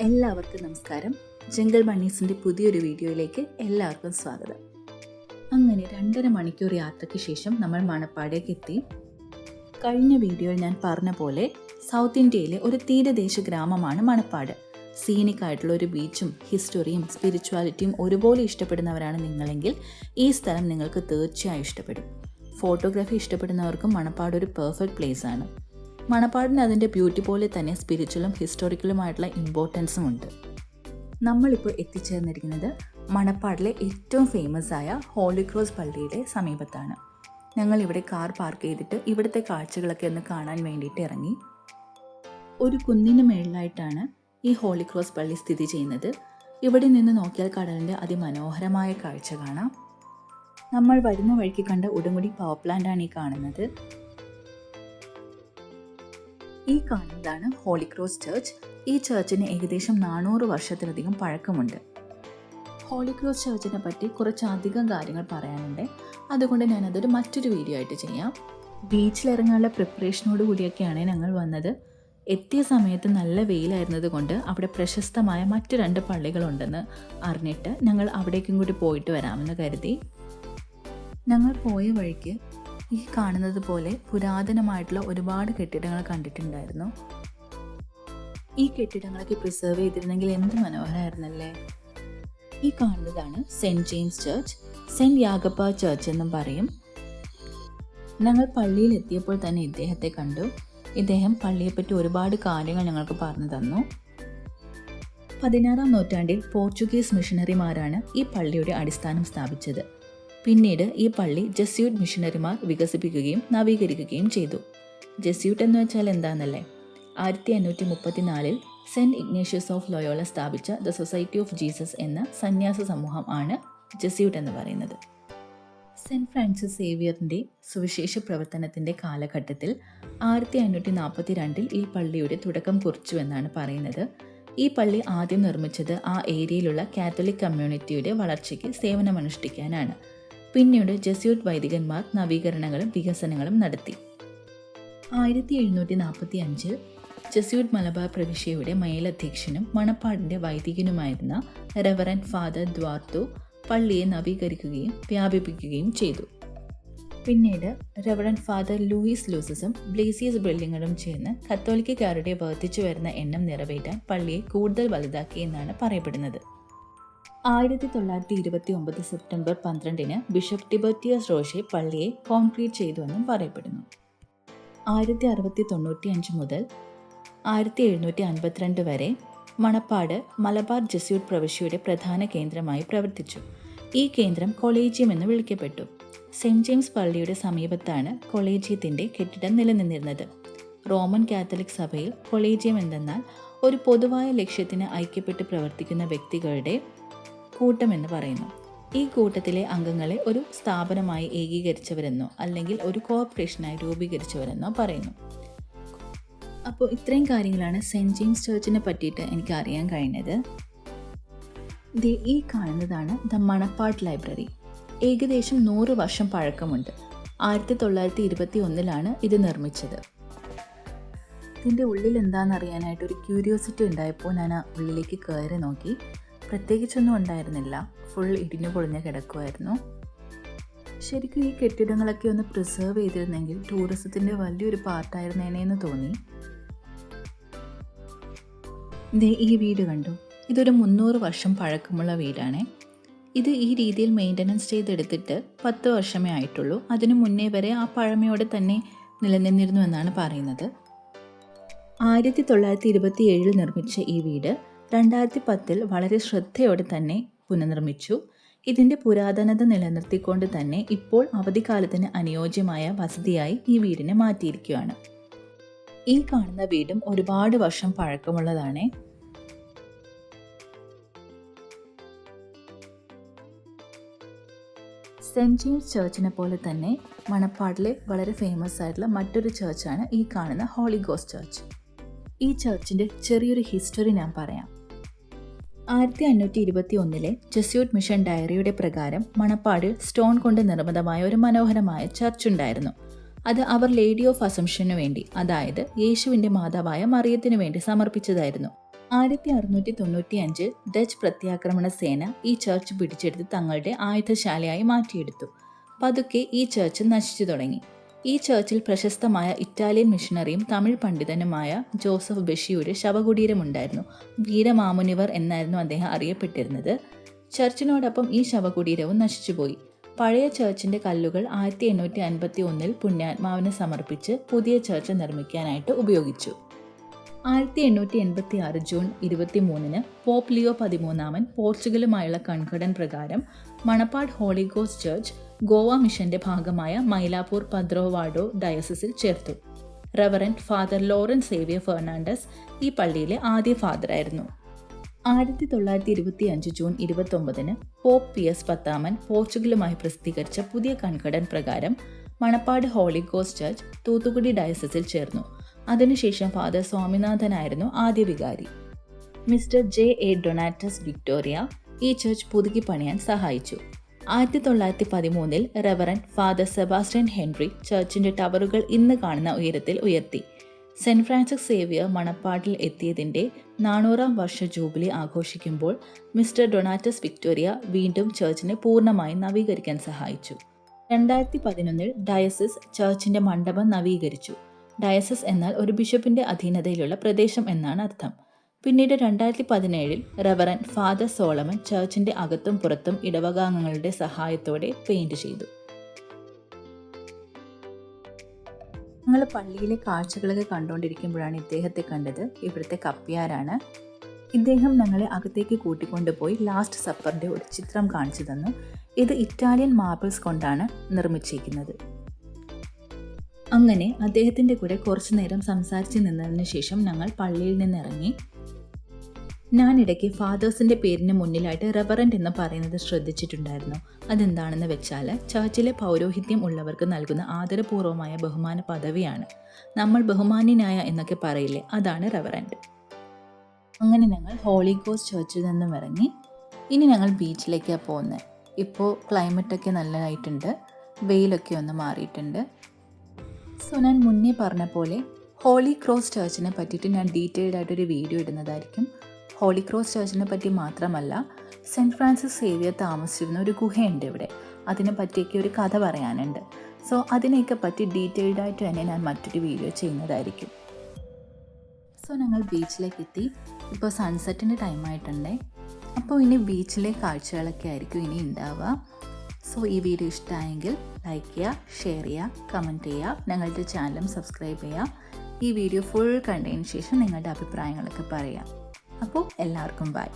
എല്ലാവർക്കും നമസ്കാരം. ജംഗിൾ ബണ്ണീസിൻ്റെ പുതിയൊരു വീഡിയോയിലേക്ക് എല്ലാവർക്കും സ്വാഗതം. അങ്ങനെ 2.5 മണിക്കൂർ യാത്രയ്ക്ക് ശേഷം നമ്മൾ മണപ്പാടേക്ക് എത്തി. കഴിഞ്ഞ വീഡിയോയിൽ ഞാൻ പറഞ്ഞ പോലെ സൗത്ത് ഇന്ത്യയിലെ ഒരു തീരദേശ ഗ്രാമമാണ് മണപ്പാട്. സീനിക് ആയിട്ടുള്ള ഒരു ബീച്ചും ഹിസ്റ്ററിയും സ്പിരിച്വാലിറ്റിയും ഒരുപോലെ ഇഷ്ടപ്പെടുന്നവരാണ് നിങ്ങളെങ്കിൽ ഈ സ്ഥലം നിങ്ങൾക്ക് തീർച്ചയായും ഇഷ്ടപ്പെടും. ഫോട്ടോഗ്രാഫി ഇഷ്ടപ്പെടുന്നവർക്കും മണപ്പാട് ഒരു പെർഫെക്റ്റ് പ്ലേസ് ആണ്. മണപ്പാടിന് അതിൻ്റെ ബ്യൂട്ടി പോലെ തന്നെ സ്പിരിച്വലും ഹിസ്റ്റോറിക്കലുമായിട്ടുള്ള ഇമ്പോർട്ടൻസും ഉണ്ട്. നമ്മളിപ്പോൾ എത്തിച്ചേർന്നിരിക്കുന്നത് മണപ്പാടിലെ ഏറ്റവും ഫേമസ് ആയ ഹോളി ക്രോസ് പള്ളിയുടെ സമീപത്താണ്. ഞങ്ങൾ ഇവിടെ കാർ പാർക്ക് ചെയ്തിട്ട് ഇവിടുത്തെ കാഴ്ചകളൊക്കെ ഒന്ന് കാണാൻ വേണ്ടിയിട്ട് ഇറങ്ങി. ഒരു കുന്നിന് മേളിലായിട്ടാണ് ഈ ഹോളി ക്രോസ് പള്ളി സ്ഥിതി ചെയ്യുന്നത്. ഇവിടെ നിന്ന് നോക്കിയാൽ കടലിൻ്റെ അതിമനോഹരമായ കാഴ്ച കാണാം. നമ്മൾ വരുന്ന വഴിക്ക് കണ്ട ഉടുമുടി പവർ പ്ലാന്റാണ് ഈ കാണുന്നത്. ഈ കാണുന്നതാണ് ഹോളി ക്രോസ് ചർച്ച്. ഈ ചർച്ചിന് ഏകദേശം 400 വർഷത്തിലധികം പഴക്കമുണ്ട്. ഹോളി ക്രോസ് ചർച്ചിനെ പറ്റി കുറച്ചധികം കാര്യങ്ങൾ പറയാനുണ്ട്. അതുകൊണ്ട് ഞാനതൊരു മറ്റൊരു വീഡിയോ ആയിട്ട് ചെയ്യാം. ബീച്ചിലിറങ്ങാനുള്ള പ്രിപ്പറേഷനോട് കൂടിയൊക്കെയാണ് ഞങ്ങൾ വന്നത്. എത്തിയ സമയത്ത് നല്ല വെയിലായിരുന്നത് കൊണ്ട് അവിടെ പ്രശസ്തമായ മറ്റ് 2 പള്ളികളുണ്ടെന്ന് അറിഞ്ഞിട്ട് ഞങ്ങൾ അവിടേക്കും കൂടി പോയിട്ട് വരാമെന്ന് കരുതി. ഞങ്ങൾ പോയ വഴിക്ക് ഈ കാണുന്നത് പോലെ പുരാതനമായിട്ടുള്ള ഒരുപാട് കെട്ടിടങ്ങൾ കണ്ടിട്ടുണ്ടായിരുന്നു. ഈ കെട്ടിടങ്ങളൊക്കെ പ്രിസർവ് ചെയ്തിരുന്നെങ്കിൽ എന്ത് മനോഹരമായിരുന്നല്ലേ. ഈ കാണുന്നതാണ് Saint James Church, Saint Yagappa Church എന്നും പറയും. ഞങ്ങൾ പള്ളിയിൽ എത്തിയപ്പോൾ തന്നെ ഇദ്ദേഹത്തെ കണ്ടു. ഇദ്ദേഹം പള്ളിയെപ്പറ്റി ഒരുപാട് കാര്യങ്ങൾ ഞങ്ങൾക്ക് പറഞ്ഞു തന്നു. 16-ാം നൂറ്റാണ്ടിൽ പോർച്ചുഗീസ് മിഷണറിമാരാണ് ഈ പള്ളിയുടെ അടിസ്ഥാനം സ്ഥാപിച്ചത്. പിന്നീട് ഈ പള്ളി ജെസ്യൂട്ട് മിഷണറിമാർ വികസിപ്പിക്കുകയും നവീകരിക്കുകയും ചെയ്തു. ജെസ്യൂട്ട് എന്ന് വെച്ചാൽ എന്താണെന്നല്ലേ? 1534 സെൻറ്റ് ഇഗ്നേഷ്യസ് ഓഫ് ലോയോള സ്ഥാപിച്ച ദ സൊസൈറ്റി ഓഫ് ജീസസ് എന്ന സന്യാസ സമൂഹം ആണ് ജെസ്യൂട്ട് എന്ന് പറയുന്നത്. സെൻറ്റ് ഫ്രാൻസിസ് സേവിയറിൻ്റെ സുവിശേഷ പ്രവർത്തനത്തിൻ്റെ കാലഘട്ടത്തിൽ 1542 ഈ പള്ളിയുടെ തുടക്കം കുറിച്ചുവെന്നാണ് പറയുന്നത്. ഈ പള്ളി ആദ്യം നിർമ്മിച്ചത് ആ ഏരിയയിലുള്ള കാത്തലിക് കമ്മ്യൂണിറ്റിയുടെ വളർച്ചയ്ക്ക് സേവനമനുഷ്ഠിക്കാനാണ്. പിന്നീട് ജെസ്യൂട്ട് വൈദികന്മാർ നവീകരണങ്ങളും വികസനങ്ങളും നടത്തി. 1745 ജെസ്യൂട്ട് മലബാർ പ്രവിശ്യയുടെ മേലധ്യക്ഷനും മണപ്പാടിൻ്റെ വൈദികനുമായിരുന്ന റെവറൻഡ് ഫാദർ ദ്വാർത്തോ പള്ളിയെ നവീകരിക്കുകയും വ്യാപിപ്പിക്കുകയും ചെയ്തു. പിന്നീട് റെവറൻഡ് ഫാദർ ലൂയിസ് ലൂസസും ബ്ലേസിയസ് ബ്രില്ലിങ്ങറും ചേർന്ന് കത്തോലിക്കക്കാരുടെ വർദ്ധിച്ചു വരുന്ന എണ്ണം നിറവേറ്റാൻ പള്ളിയെ കൂടുതൽ വലുതാക്കി എന്നാണ് പറയപ്പെടുന്നത്. 1929 സെപ്റ്റംബർ 12 ബിഷപ്പ് ടിബർട്ടിയസ് റോഷെ പള്ളിയെ കോൺക്രീറ്റ് ചെയ്തുവെന്നും പറയപ്പെടുന്നു. 1695 മുതൽ 1752 വരെ മണപ്പാട് മലബാർ ജെസ്യൂട്ട് പ്രവിശ്യയുടെ പ്രധാന കേന്ദ്രമായി പ്രവർത്തിച്ചു. ഈ കേന്ദ്രം കൊളേജിയം എന്ന് വിളിക്കപ്പെട്ടു. സെൻറ്റ് ജെയിംസ് പള്ളിയുടെ സമീപത്താണ് കൊളേജിയത്തിൻ്റെ കെട്ടിടം നിലനിന്നിരുന്നത്. റോമൻ കാത്തലിക് സഭയിൽ കൊളേജിയം എന്തെന്നാൽ ഒരു പൊതുവായ ലക്ഷ്യത്തിന് ഐക്യപ്പെട്ട് പ്രവർത്തിക്കുന്ന വ്യക്തികളുടെ കൂട്ടമെന്ന് പറയുന്നു. ഈ കൂട്ടത്തിലെ അംഗങ്ങളെ ഒരു സ്ഥാപനമായി ഏകീകരിച്ചവരെന്നോ അല്ലെങ്കിൽ ഒരു കോർപ്പറേഷനായി രൂപീകരിച്ചവരെന്നോ പറയുന്നു. അപ്പോൾ ഇത്രയും കാര്യങ്ങളാണ് സെൻറ്റ് ജെയിംസ് ചർച്ചിനെ പറ്റിയിട്ട് എനിക്ക് അറിയാൻ കഴിഞ്ഞത്. ഈ കാണുന്നതാണ് ദ മണപ്പാട് ലൈബ്രറി. ഏകദേശം 100 വർഷം പഴക്കമുണ്ട്. 1921 ഇത് നിർമ്മിച്ചത്. ഇതിൻ്റെ ഉള്ളിൽ എന്താണെന്നറിയാനായിട്ട് ഒരു ക്യൂരിയോസിറ്റി ഉണ്ടായപ്പോൾ ഞാൻ ആ ഉള്ളിലേക്ക് കയറി നോക്കി. പ്രത്യേകിച്ചൊന്നും ഉണ്ടായിരുന്നില്ല. ഫുൾ ഇടിഞ്ഞു പൊളിഞ്ഞ് കിടക്കുമായിരുന്നു. ശരിക്കും ഈ കെട്ടിടങ്ങളൊക്കെ ഒന്ന് പ്രിസർവ് ചെയ്തിരുന്നെങ്കിൽ ടൂറിസത്തിൻ്റെ വലിയൊരു പാർട്ടായിരുന്നേനേന്ന് തോന്നി. ഈ വീട് കണ്ടു. ഇതൊരു 300 വർഷം പഴക്കമുള്ള വീടാണ്. ഇത് ഈ രീതിയിൽ മെയിൻ്റനൻസ് ചെയ്തെടുത്തിട്ട് 10 വർഷമേ ആയിട്ടുള്ളൂ. അതിനു മുന്നേ വരെ ആ പഴമയോടെ തന്നെ നിലനിന്നിരുന്നു എന്നാണ് പറയുന്നത്. 1927 നിർമ്മിച്ച ഈ വീട് 2010 വളരെ ശ്രദ്ധയോടെ തന്നെ പുനർനിർമ്മിച്ചു. ഇതിൻ്റെ പുരാതനത നിലനിർത്തിക്കൊണ്ട് തന്നെ ഇപ്പോൾ അവധിക്കാലത്തിന് അനുയോജ്യമായ വസതിയായി ഈ വീടിനെ മാറ്റിയിരിക്കുകയാണ്. ഈ കാണുന്ന വീടും ഒരുപാട് വർഷം പഴക്കമുള്ളതാണ്. സെൻറ്റ് ജെയിംസ് ചർച്ചിനെ പോലെ തന്നെ മണപ്പാടിലെ വളരെ ഫേമസ് ആയിട്ടുള്ള മറ്റൊരു ചർച്ചാണ് ഈ കാണുന്ന ഹോളി ഗോസ്റ്റ് ചർച്ച്. ഈ ചർച്ചിൻ്റെ ചെറിയൊരു ഹിസ്റ്ററി ഞാൻ പറയാം. 1521 ജെസ്യൂട്ട് മിഷൻ ഡയറിയുടെ പ്രകാരം മണപ്പാടിൽ സ്റ്റോൺ കൊണ്ട് നിർമ്മിതമായ ഒരു മനോഹരമായ ചർച്ച് ഉണ്ടായിരുന്നു. അത് അവർ ലേഡി ഓഫ് അസംഷനു വേണ്ടി, അതായത് യേശുവിൻ്റെ മാതാവായ മറിയത്തിനു വേണ്ടി സമർപ്പിച്ചതായിരുന്നു. 1695 ഡച്ച് പ്രത്യാക്രമണ സേന ഈ ചർച്ച് പിടിച്ചെടുത്ത് തങ്ങളുടെ ആയുധശാലയായി മാറ്റിയെടുത്തു. പതുക്കെ ഈ ചർച്ച് നശിച്ചു തുടങ്ങി. ഈ ചർച്ചിൽ പ്രശസ്തമായ ഇറ്റാലിയൻ മിഷണറിയും തമിഴ് പണ്ഡിതനുമായ ജോസഫ് ബെഷിയുടെ ശവകുടീരമുണ്ടായിരുന്നു. വീരമാമുനിവർ എന്നായിരുന്നു അദ്ദേഹം അറിയപ്പെട്ടിരുന്നത്. ചർച്ചിനോടൊപ്പം ഈ ശവകുടീരവും നശിച്ചുപോയി. പഴയ ചർച്ചിന്റെ കല്ലുകൾ 1851 പുണ്യാത്മാവിന് സമർപ്പിച്ച് പുതിയ ചർച്ച് നിർമ്മിക്കാനായിട്ട് ഉപയോഗിച്ചു. 1886 ജൂൺ 23 പോപ്പ് ലിയോ 13 പോർച്ചുഗലുമായുള്ള കൺകർഡൻ പ്രകാരം Manappad holy ghost church Goa മിഷന്റെ ഭാഗമായ മൈലാപ്പൂർ പദ്രോവാഡോ ഡയസിസിൽ ചേർത്തു. Reverend father Lawrence Xavier Fernandez ഈ പള്ളിയിലെ ആദ്യ ഫാദറായിരുന്നു. 1925 ജൂൺ 29 പോപ്പ് പിയസ് 10 പോർച്ചുഗലുമായി പ്രസിദ്ധീകരിച്ച പുതിയ കൺകർഡൻ പ്രകാരം Manappad holy ghost Church Thoothukudi ഡയസിസിൽ ചേർന്നു. അതിനുശേഷം ഫാദർ സ്വാമിനാഥനായിരുന്നു ആദ്യ വികാരി. Mister J.A. ഡൊണാറ്റസ് വിക്ടോറിയ ഈ ചർച്ച് പുതുക്കി പണിയാൻ സഹായിച്ചു. 1913 റെവറൻഡ് ഫാദർ സെബാസ്റ്റ്യൻ ഹെൻറി ചർച്ചിന്റെ ടവറുകൾ ഇന്ന് കാണുന്ന ഉയരത്തിൽ ഉയർത്തി. സെന്റ് ഫ്രാൻസിസ് സേവിയർ മണപ്പാട്ടിൽ എത്തിയതിന്റെ 400ാം വർഷ ജൂബിലി ആഘോഷിക്കുമ്പോൾ മിസ്റ്റർ ഡൊണാറ്റസ് വിക്ടോറിയ വീണ്ടും ചർച്ചിനെ പൂർണ്ണമായി നവീകരിക്കാൻ സഹായിച്ചു. 2011 ഡയസിസ് ചർച്ചിന്റെ മണ്ഡപം നവീകരിച്ചു. ഡയസിസ് എന്നാൽ ഒരു ബിഷപ്പിന്റെ അധീനതയിലുള്ള പ്രദേശം എന്നാണ് അർത്ഥം. പിന്നീട് 2017 റെവറൻഡ് ഫാദർ സോളമൻ ചർച്ചിന്റെ അകത്തും പുറത്തും ഇടവകാംഗങ്ങളുടെ സഹായത്തോടെ പെയിന്റ് ചെയ്തു. ഞങ്ങൾ പള്ളിയിലെ കാഴ്ചകളൊക്കെ കണ്ടുകൊണ്ടിരിക്കുമ്പോഴാണ് ഇദ്ദേഹത്തെ കണ്ടത്. ഇവിടുത്തെ കപ്പ്യാരാണ്. ഇദ്ദേഹം ഞങ്ങളെ അകത്തേക്ക് കൂട്ടിക്കൊണ്ടുപോയി ലാസ്റ്റ് സപ്പറിന്റെ ഒരു ചിത്രം കാണിച്ചു തന്നു. ഇത് ഇറ്റാലിയൻ മാർബിൾസ് കൊണ്ടാണ് നിർമ്മിച്ചിരിക്കുന്നത്. അങ്ങനെ അദ്ദേഹത്തിൻ്റെ കൂടെ കുറച്ചു നേരം സംസാരിച്ച് നിന്നതിന് ശേഷം ഞങ്ങൾ പള്ളിയിൽ നിന്നിറങ്ങി. ഞാനിടയ്ക്ക് ഫാദേഴ്സിൻ്റെ പേരിന് മുന്നിലായിട്ട് റെവറൻഡ് എന്ന് പറയുന്നത് ശ്രദ്ധിച്ചിട്ടുണ്ടായിരുന്നു. അതെന്താണെന്ന് വെച്ചാൽ ചർച്ചിലെ പൗരോഹിത്യം ഉള്ളവർക്ക് നൽകുന്ന ആദരപൂർവമായ ബഹുമാന പദവിയാണ്. നമ്മൾ ബഹുമാന്യനായ എന്നൊക്കെ പറയില്ലേ, അതാണ് റെവറൻഡ്. അങ്ങനെ ഞങ്ങൾ ഹോളി ഗോസ്റ്റ് ചർച്ചിൽ നിന്നും ഇറങ്ങി. ഇനി ഞങ്ങൾ ബീച്ചിലേക്കാണ് പോകുന്നത്. ഇപ്പോൾ ക്ലൈമറ്റൊക്കെ നല്ലതായിട്ടുണ്ട്, വെയിലൊക്കെ ഒന്ന് മാറിയിട്ടുണ്ട്. സോ ഞാൻ മുന്നേ പറഞ്ഞ പോലെ ഹോളി ക്രോസ് ചർച്ചിനെ പറ്റിയിട്ട് ഞാൻ ഡീറ്റെയിൽഡ് ആയിട്ടൊരു വീഡിയോ ഇടുന്നതായിരിക്കും. ഹോളി ക്രോസ് ചർച്ചിനെ പറ്റി മാത്രമല്ല, സെൻറ്റ് ഫ്രാൻസിസ് സേവിയർ താമസിച്ചിരുന്ന ഒരു ഗുഹയുണ്ട് ഇവിടെ. അതിനെ പറ്റിയൊക്കെ ഒരു കഥ പറയാനുണ്ട്. സോ അതിനെയൊക്കെ പറ്റി ഡീറ്റെയിൽഡ് ആയിട്ട് തന്നെ ഞാൻ മറ്റൊരു വീഡിയോ ചെയ്യുന്നതായിരിക്കും. സോ ഞങ്ങൾ ബീച്ചിലേക്ക് എത്തി. ഇപ്പോൾ സൺസെറ്റിൻ്റെ ടൈമായിട്ടുണ്ടേ. അപ്പോൾ ഇനി ബീച്ചിലെ കാഴ്ചകളൊക്കെ ആയിരിക്കും ഇനി ഉണ്ടാവുക. സോ ഈ വീഡിയോ ഇഷ്ടമായെങ്കിൽ ലൈക്ക് ചെയ്യുക, ഷെയർ ചെയ്യുക, കമൻറ്റ് ചെയ്യുക, ഞങ്ങളുടെ ചാനലും സബ്സ്ക്രൈബ് ചെയ്യുക. ഈ വീഡിയോ ഫുൾ കണ്ടതിന് ശേഷം നിങ്ങളുടെ അഭിപ്രായങ്ങളൊക്കെ പറയാം. അപ്പോൾ എല്ലാവർക്കും ബൈ.